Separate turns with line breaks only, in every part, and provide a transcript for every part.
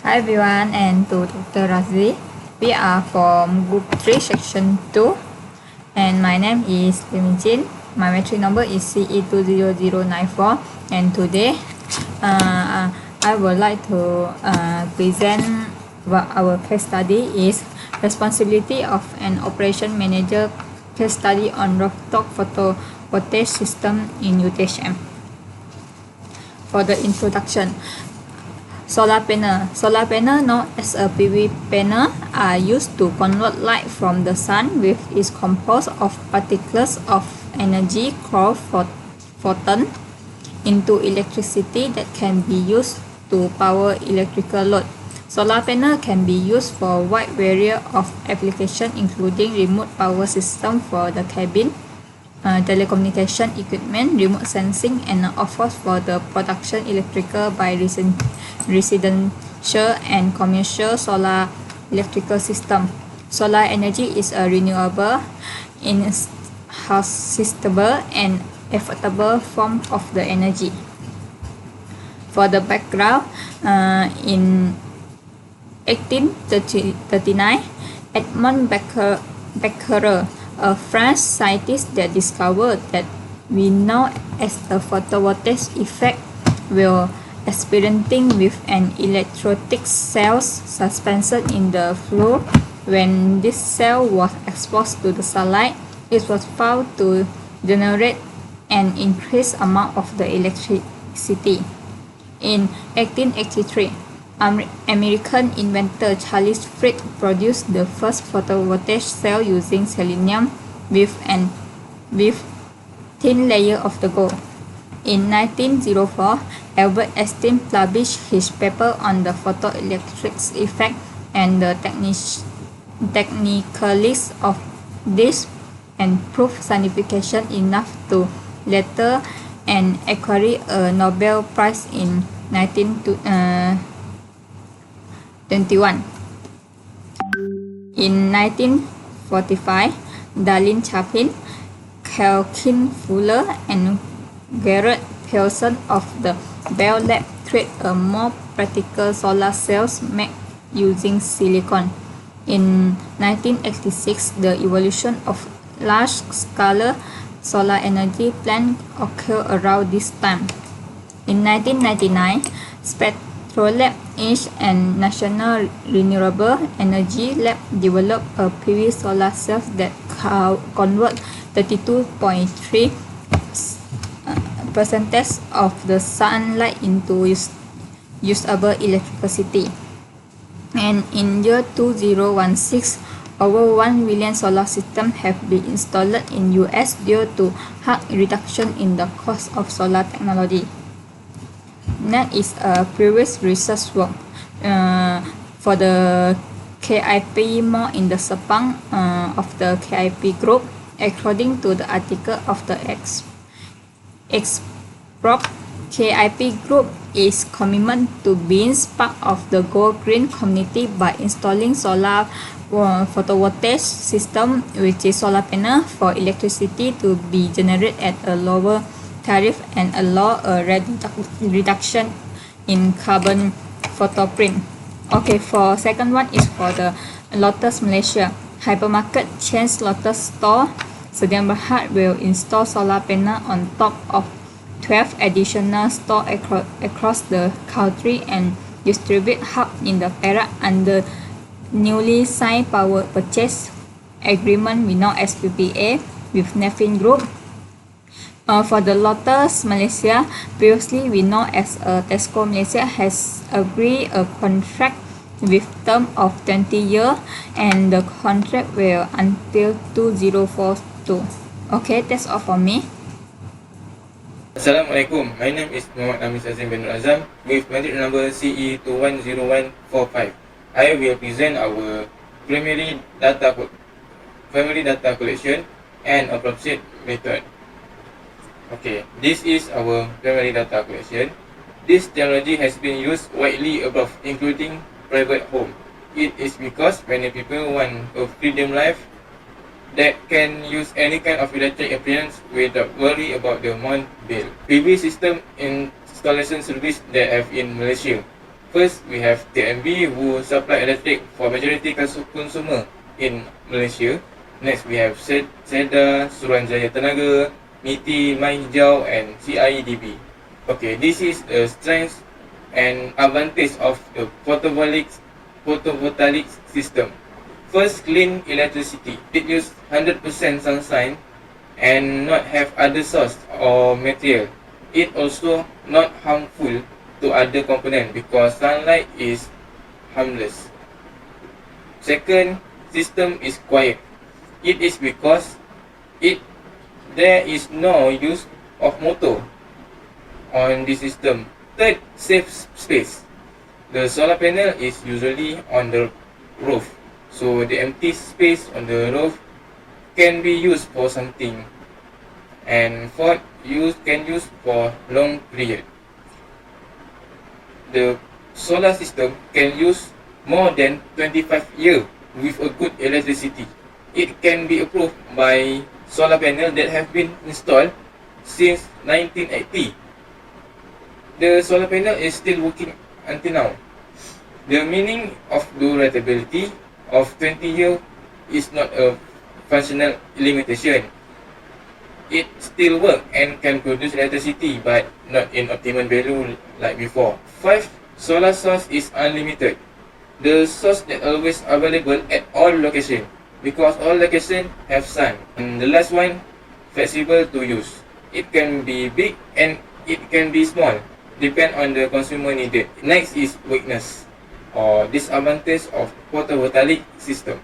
Hi everyone, and to Dr. Razli. We are from Group 3, Section 2, and my name is Lim Jin. My metric number is CE20094, and today I would like to present what our case study is responsibility of an operation manager case study on rooftop photovoltaic system in UTHM. For the introduction, solar panel known as a PV panel are used to convert light from the sun, which is composed of particles of energy called photon, into electricity that can be used to power electrical load. Solar panel can be used for a wide variety of applications, including remote power system for the cabin, telecommunication equipment, remote sensing, and of course for the production electrical by residential and commercial solar electrical system. Solar energy is a renewable, inhospitable, and affordable form of the energy. For the background, in 1839, Edmond Becquerel, a French scientist that discovered that we know as the photovoltaic effect, will experimenting with an electrolytic cell suspended in the fluid. When this cell was exposed to the sunlight, it was found to generate an increased amount of the electricity. In 1883, American inventor Charles Frick produced the first photovoltaic cell using selenium with thin layer of the gold. In 1904, Albert Einstein published his paper on the photoelectric effect, and the technicalities of this and proved significant enough to later and acquire a Nobel Prize in 1921. In 1945, Darlene Chapin, Kelkin Fuller, and Garrett Pearson of the Bell Lab created a more practical solar cells made using silicon. In 1986, the evolution of large-scale solar energy plants occurred around this time. In 1999, Spectrolab Inc. and National Renewable Energy Lab developed a PV solar cell that convert 32.3% of the sunlight into usable electricity. And in year 2016, over 1 million solar systems have been installed in US due to high reduction in the cost of solar technology. Next is a previous research work for the KIP more in the Sepang of the KIP group. According to the article of the Exprop, KIP group is commitment to being part of the Go Green community by installing solar photovoltaic system, which is solar panel for electricity to be generated at a lower tariff and allow a reduction in carbon footprint. Okay, for second one is for the Lotus Malaysia. Hypermarket chain Lotus Store Sdn Bhd will install solar panel on top of 12 additional stores across the country and distribute hub in the Perak under newly signed power purchase agreement we know as PPA with Nefin Group. For the Lotus Malaysia, previously we know as Tesco Malaysia has agreed a contract with term of 20 years, and the contract will until 2042. Okay, that's all for me.
Assalamualaikum. My name is Muhammad Amis Azim bin Azam with metric number CE210145. I will present our primary data collection and appropriate method. Okay, this is our primary data collection. This technology has been used widely abroad, including private home. It is because many people want a freedom life that can use any kind of electric appliance without worry about the month bill. PV system installation service that have in Malaysia. First, we have TNB who supply electric for majority consumer in Malaysia. Next, we have SEDA, Suruhanjaya Tenaga, MITI, MyHijau, and CIEDB. Okay, this is the strength and advantage of the photovoltaic system. First, clean electricity. It uses 100% sunshine and not have other source or material. It also not harmful to other component because sunlight is harmless. Second, system is quiet. It is because there is no use of motor on the system. Third, safe space. The solar panel is usually on the roof, so the empty space on the roof can be used for something. And fourth, can use for long period. The solar system can use more than 25 years with a good electricity. It can be approved by solar panel that have been installed since 1980. The solar panel is still working until now. The meaning of durability of 20 years is not a functional limitation. It still works and can produce electricity but not in optimum value like before. 5. Solar source is unlimited. The source that always available at all locations because all locations have sun. And the last one, flexible to use. It can be big and it can be small, depend on the consumer needed. Next is weakness or disadvantage of photovoltaic system.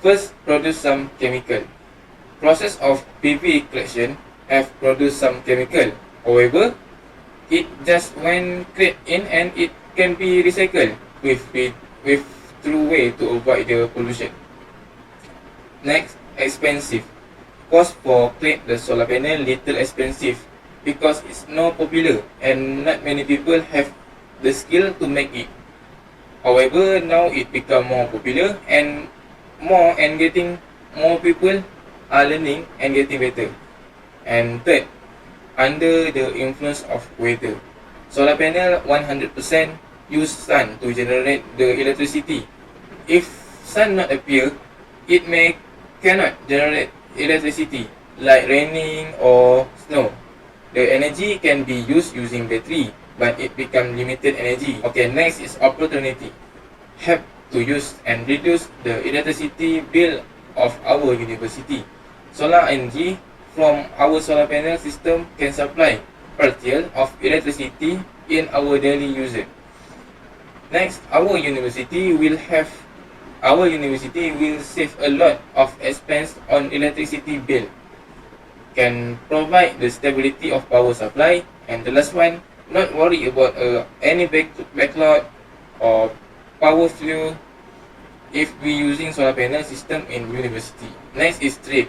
First, produce some chemical. Process of PV collection have produced some chemical. However, it just when create in and it can be recycled with through way to avoid the pollution. Next, expensive. Cost for create the solar panel little expensive because it's not popular and not many people have the skill to make it. However, now it become more popular and getting more people are learning and getting better. And third, under the influence of weather. Solar panel 100% use sun to generate the electricity. If sun not appear, it cannot generate electricity like raining or snow. The energy can be used using battery, but it become limited energy. Okay, next is opportunity. Help to use and reduce the electricity bill of our university. Solar energy from our solar panel system can supply partial of electricity in our daily usage. Next, our university will save a lot of expense on electricity bill. Can provide the stability of power supply. And the last one, not worry about any backlog or power flow if we using solar panel system in university. Next is trade.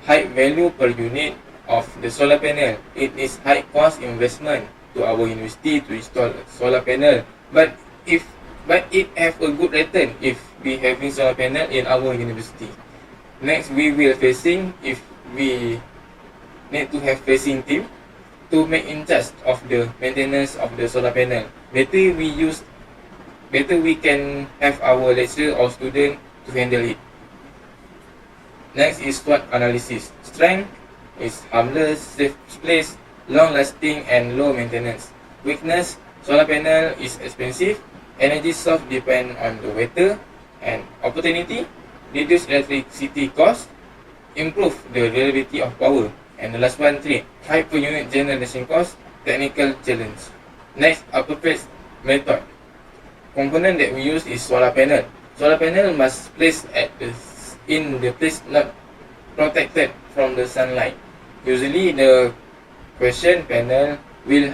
High value per unit of the solar panel. It is high cost investment to our university to install a solar panel, but it have a good return if we having solar panel in our university. Next, we will facing if we need to have facing team to make in charge of the maintenance of the solar panel. Better we can have our lecturer or student to handle it. Next is SWOT analysis. Strength is harmless, safe place, long lasting and low maintenance. Weakness, solar panel is expensive, energy source depend on the weather. And opportunity, reduce electricity cost, improve the reliability of power. And the last one, 3, high per unit generation cost, technical challenge. Next, appropriate method. Component that we use is solar panel. Solar panel must place in the place not protected from the sunlight. Usually, the question panel will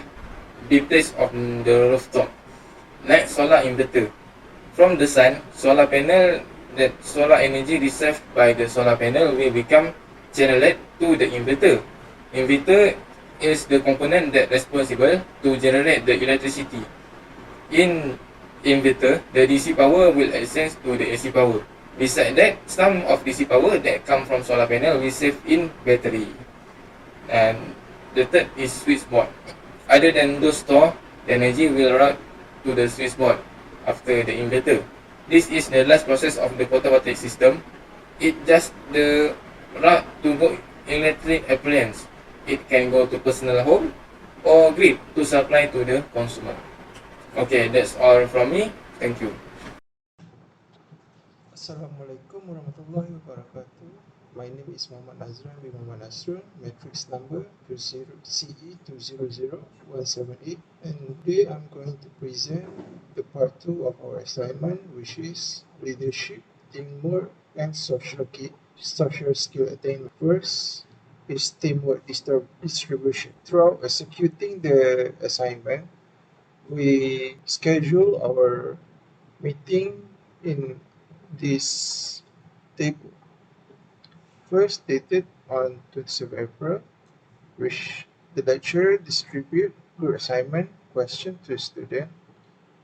be placed on the rooftop. Next, solar inverter. From the sun, solar panel, that solar energy received by the solar panel will become channeled to the inverter. Inverter is the component that responsible to generate the electricity. In inverter, the DC power will access to the AC power. Besides that, some of DC power that come from solar panel will save in battery. And the third is switchboard. Other than those store, the energy will route to the switchboard after the inverter. This is the last process of the photovoltaic system. It just the route to go electric appliance. It can go to personal home or grid to supply to the consumer. Okay, that's all from me. Thank you.
Assalamualaikum warahmatullahi wabarakatuh. My name is Muhammad Nazrun bin Muhammad Nasrun, matrix number 20CE200178, and today I'm going to present the part 2 of our assignment, which is leadership, teamwork, and social skill attainment. First is teamwork distribution. Throughout executing the assignment, we schedule our meeting in this table. First dated on 27 April, which the lecturer distribute group assignment question to student,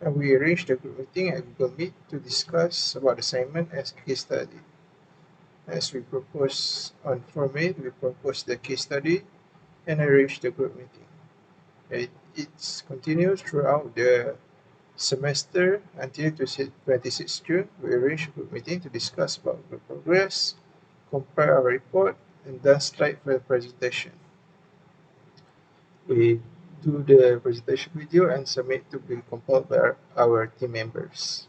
and we arranged a group meeting at Google Meet to discuss about assignment as case study. As we proposed on 4 May, we proposed the case study and arranged the group meeting. It's continues throughout the semester until 26 June. We arranged a group meeting to discuss about the progress, compare our report, and then slide for the presentation. We do the presentation video and submit to be compiled by our team members.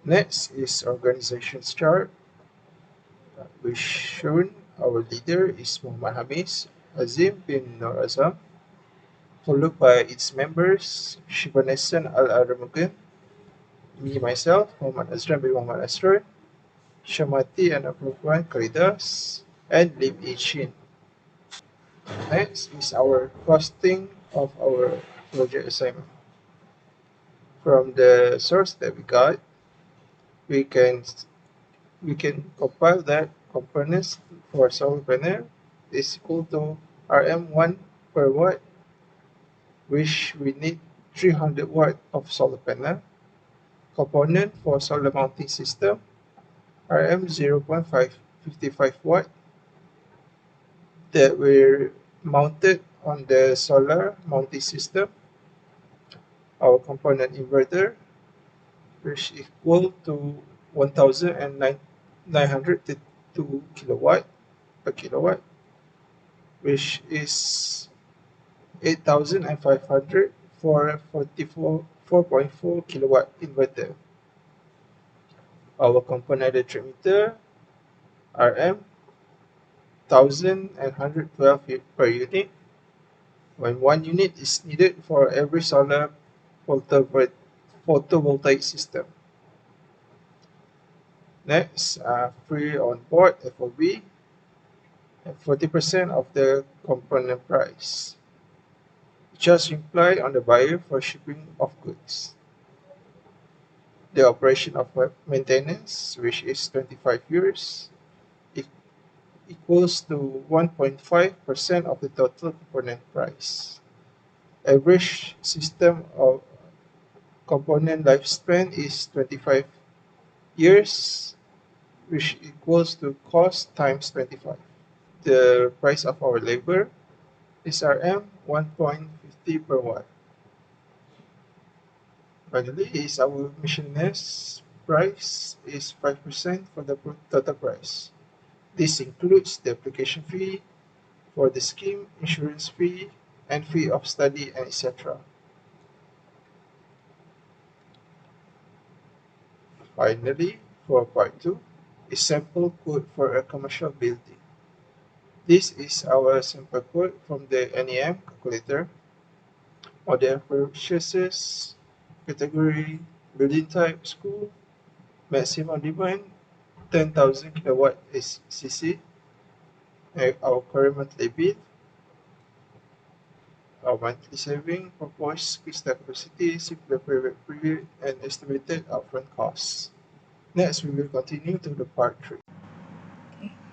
Next is organization chart, which shown our leader is Muhammad Hamis Azim bin Nur Azam, followed by its members Shibanesan Al-Aramugan, me myself, Muhammad Azran bin Muhammad Asrar, Shamati and Apruvan Kalidas, and Lim Ichin. Next is our costing of our project assignment. From the source that we got, we can compile that components for solar panel is equal to Rm1 per watt, which we need 300 watt of solar panel. Component for solar mounting system Rm 0.55 watt that were mounted on the solar mounting system. Our component inverter, which is equal to 1902 kilowatt per kilowatt, which is 8500 for 4.4 kilowatt inverter. Our component electric meter Rm 1112 per unit, when 1 unit is needed for every solar photovoltaic system. Next, free on board FOB and 40% of the component price. Charge implied on the buyer for shipping of goods. The operation of maintenance, which is 25 years, equals to 1.5% of the total component price. Average system of component lifespan is 25 years, which equals to cost times 25. The price of our labor is Rm 1.50 per watt. Finally, is our miscellaneous price is 5% for the total price. This includes the application fee for the scheme, insurance fee, and fee of study, and etc. Finally, for part 2, is sample code for a commercial building. This is our sample code from the NEM calculator. Order purchases, category, building type, school, maximum demand 10,000 kilowatt ACC. Our current monthly bill, our monthly saving, proposed crystal capacity, simple payback period, and estimated upfront costs. Next, we will continue to the part 3.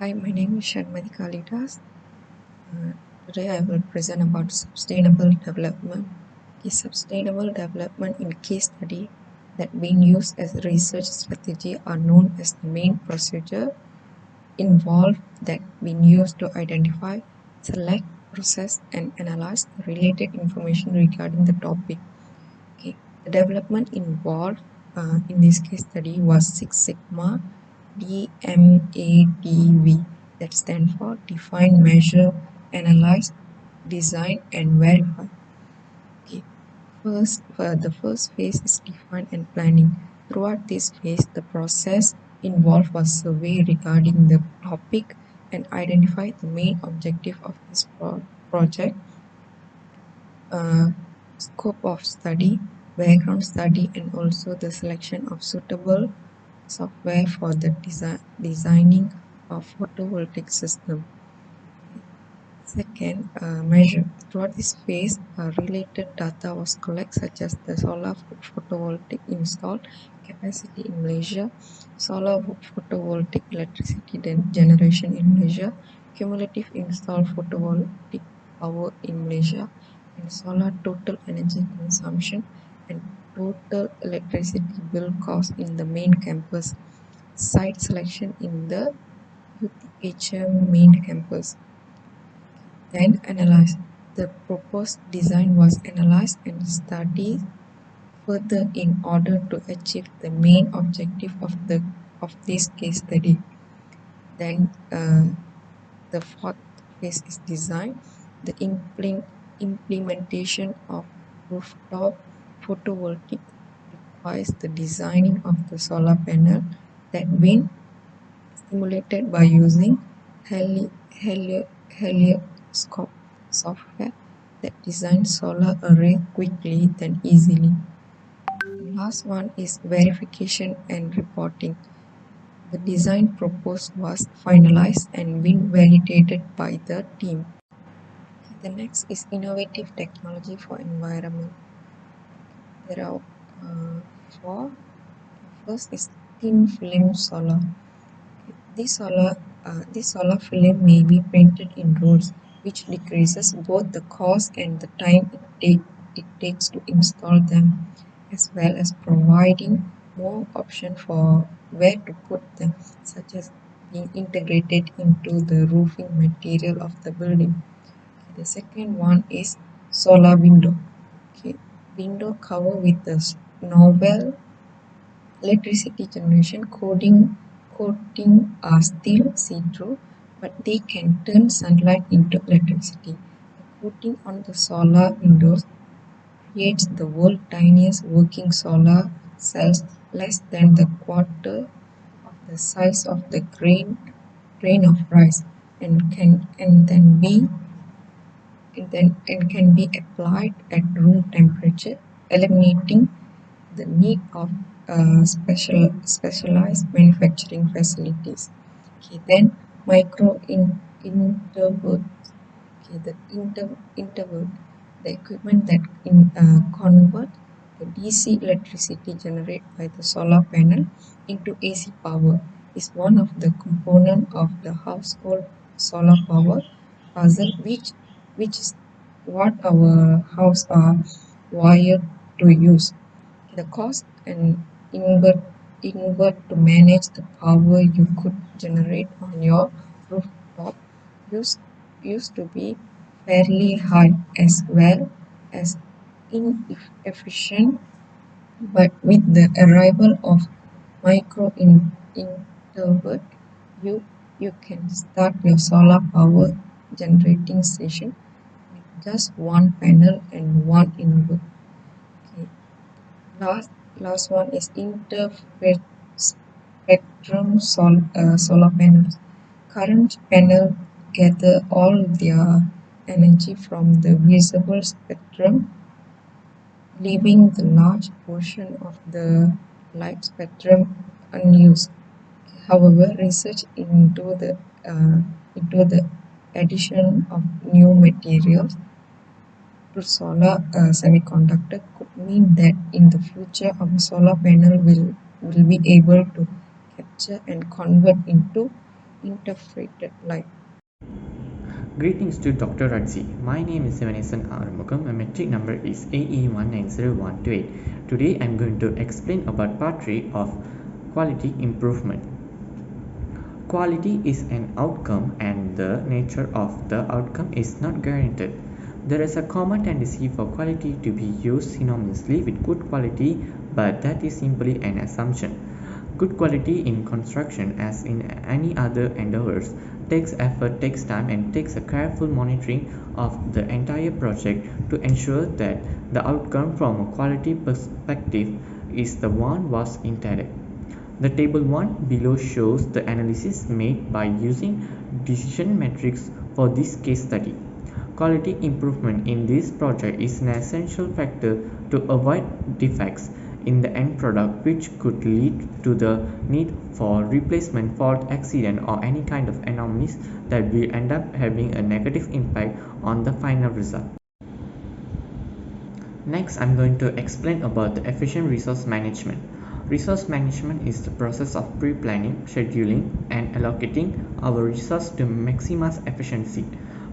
Hi, my name is Sharmati Kalidas. Today I will present about sustainable development. Sustainable development in case study that being used as a research strategy are known as the main procedure involved that being used to identify, select, process, and analyze the related information regarding the topic. The development involved in this case study was Six Sigma DMADV, that stands for Define, Measure, Analyze, Design, and Verify. Okay. The first phase is define and planning. Throughout this phase, the process involved was survey regarding the topic and identify the main objective of this project, scope of study, background study, and also the selection of suitable software for the designing of photovoltaic system. Second, measure. Throughout this phase, related data was collected such as the solar photovoltaic installed capacity in Malaysia, solar photovoltaic electricity generation in Malaysia, cumulative installed photovoltaic power in Malaysia, and solar total energy consumption and total electricity bill cost in the main campus. Site selection in the UTHM main campus. Then analyze. The proposed design was analyzed and studied further in order to achieve the main objective of this case study. Then the fourth phase is design. The implementation of rooftop photovoltaic requires the designing of the solar panel that been simulated by using helioscope software that designs solar array quickly and easily. The last one is verification and reporting. The design proposed was finalized and been validated by the team. The next is innovative technology for environment. There are four. First is thin film solar. This solar film may be printed in rolls, which decreases both the cost and the time it takes to install them, as well as providing more options for where to put them, such as being integrated into the roofing material of the building. The second one is solar window. Window cover with the novel electricity generation coating are still see-through, but they can turn sunlight into electricity. The coating on the solar windows creates the world's tiniest working solar cells, less than the quarter of the size of the grain of rice, and can be applied at room temperature, eliminating the need of specialized manufacturing facilities. Then micro interval. The interval, the equipment that convert the DC electricity generated by the solar panel into AC power, is one of the components of the household solar power puzzle, which is what our house are wired to use. The cost and invert to manage the power you could generate on your rooftop used to be fairly high, as well as inefficient, but with the arrival of micro inverter, you can start your solar power generating station with just one panel and one inverter. Okay. Last one is spectrum solar panels. Current panel gather all their energy from the visible spectrum, leaving the large portion of the light spectrum unused. However, research into the addition of new materials to solar semiconductor could mean that in the future our solar panel will be able to capture and convert into interpreted light.
Greetings to Dr. Radzi. My name is Sivanesan Arumugam. My metric number is AE190128. Today I am going to explain about part 3 of quality improvement. Quality is an outcome and the nature of the outcome is not guaranteed. There is a common tendency for quality to be used synonymously with good quality, but that is simply an assumption. Good quality in construction, as in any other endeavors, takes effort, takes time, and takes a careful monitoring of the entire project to ensure that the outcome from a quality perspective is the one was intended. The table 1 below shows the analysis made by using decision metrics for this case study. Quality improvement in this project is an essential factor to avoid defects in the end product which could lead to the need for replacement, fault, accident, or any kind of anomalies that will end up having a negative impact on the final result. Next, I'm going to explain about the efficient resource management. Resource management is the process of pre-planning, scheduling, and allocating our resource to maximize efficiency.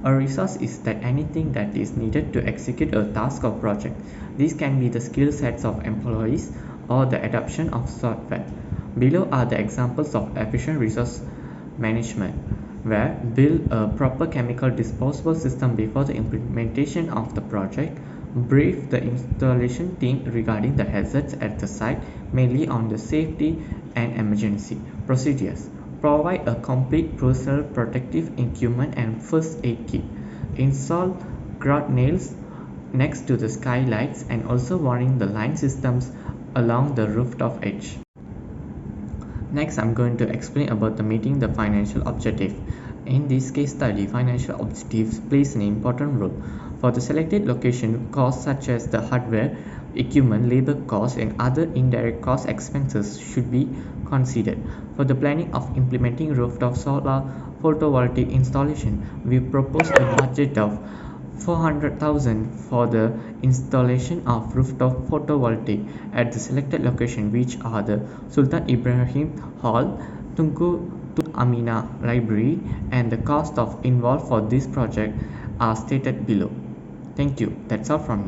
A resource is that anything that is needed to execute a task or project. These can be the skill sets of employees or the adoption of software. Below are the examples of efficient resource management, where build a proper chemical disposal system before the implementation of the project, brief the installation team regarding the hazards at the site, mainly on the safety and emergency procedures, provide a complete personal protective equipment and first aid kit, install grout nails next to the skylights and also warning the line systems along the rooftop edge. Next, I'm going to explain about the meeting the financial objective. In this case study, financial objectives plays an important role. For the selected location, costs such as the hardware, equipment, labor costs, and other indirect cost expenses should be considered. For the planning of implementing rooftop solar photovoltaic installation, we propose a budget of 400,000 for the installation of rooftop photovoltaic at the selected location, which are the Sultan Ibrahim Hall, Tunku Amina Library, and the cost of involved for this project are stated below. Thank you. That's all from me.